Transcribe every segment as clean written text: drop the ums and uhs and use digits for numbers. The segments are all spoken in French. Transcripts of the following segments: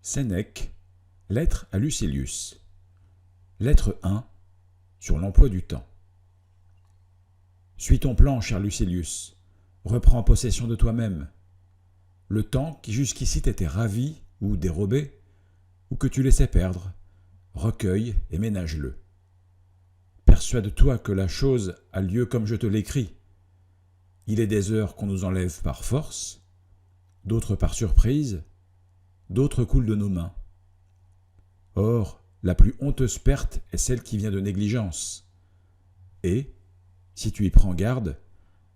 Sénèque, lettre à Lucilius. Lettre 1, sur l'emploi du temps. Suis ton plan, cher Lucilius, reprends possession de toi-même. Le temps qui jusqu'ici t'était ravi ou dérobé, ou que tu laissais perdre, recueille et ménage-le. Persuade-toi que la chose a lieu comme je te l'écris. Il est des heures qu'on nous enlève par force, d'autres par surprise, d'autres coulent de nos mains. Or, la plus honteuse perte est celle qui vient de négligence. Et, si tu y prends garde,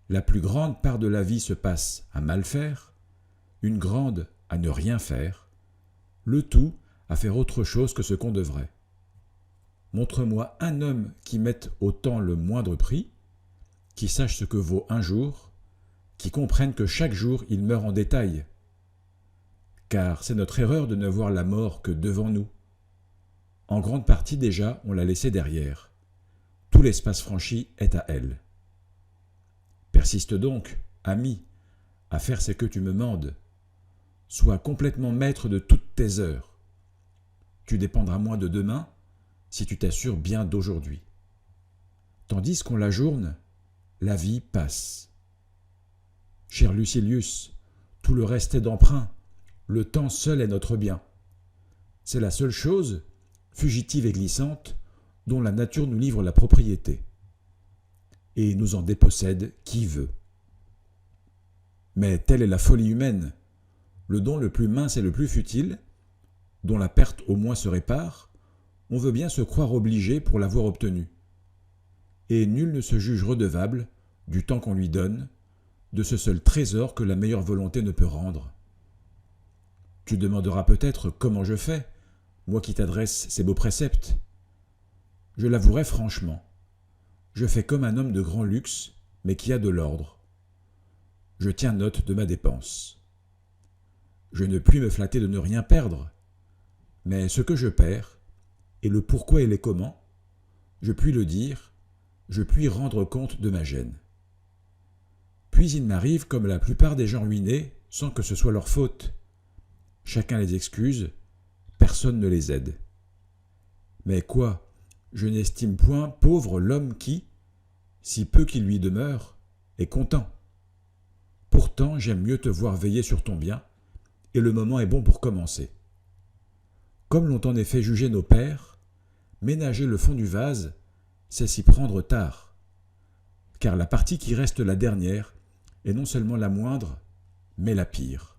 la plus grande part de la vie se passe à mal faire, une grande à ne rien faire, le tout à faire autre chose que ce qu'on devrait. Montre-moi un homme qui mette au temps le moindre prix, qui sache ce que vaut un jour, qui comprenne que chaque jour il meurt en détail. Car c'est notre erreur de ne voir la mort que devant nous. En grande partie déjà, on l'a laissée derrière. Tout l'espace franchi est à elle. Persiste donc, ami, à faire ce que tu me mandes. Sois complètement maître de toutes tes heures. Tu dépendras moins de demain si tu t'assures bien d'aujourd'hui. Tandis qu'on l'ajourne, la vie passe. Cher Lucilius, tout le reste est d'emprunt, le temps seul est notre bien. C'est la seule chose, fugitive et glissante, dont la nature nous livre la propriété. Et nous en dépossède qui veut. Mais telle est la folie humaine, le don le plus mince et le plus futile, dont la perte au moins se répare, on veut bien se croire obligé pour l'avoir obtenu. Et nul ne se juge redevable du temps qu'on lui donne, de ce seul trésor que la meilleure volonté ne peut rendre. Tu demanderas peut-être comment je fais, moi qui t'adresse ces beaux préceptes. Je l'avouerai franchement, je fais comme un homme de grand luxe, mais qui a de l'ordre. Je tiens note de ma dépense. Je ne puis me flatter de ne rien perdre, mais ce que je perds, et le pourquoi et les comment, je puis le dire, je puis rendre compte de ma gêne. Puis il m'arrive comme la plupart des gens ruinés, sans que ce soit leur faute. Chacun les excuse, personne ne les aide. Mais quoi, je n'estime point pauvre l'homme qui, si peu qu'il lui demeure, est content. Pourtant, j'aime mieux te voir veiller sur ton bien, et le moment est bon pour commencer. Comme l'ont en effet jugé nos pères, ménager le fond du vase, c'est s'y prendre tard, car la partie qui reste la dernière est non seulement la moindre, mais la pire.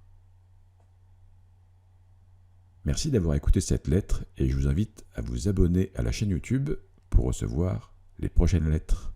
Merci d'avoir écouté cette lettre et je vous invite à vous abonner à la chaîne YouTube pour recevoir les prochaines lettres.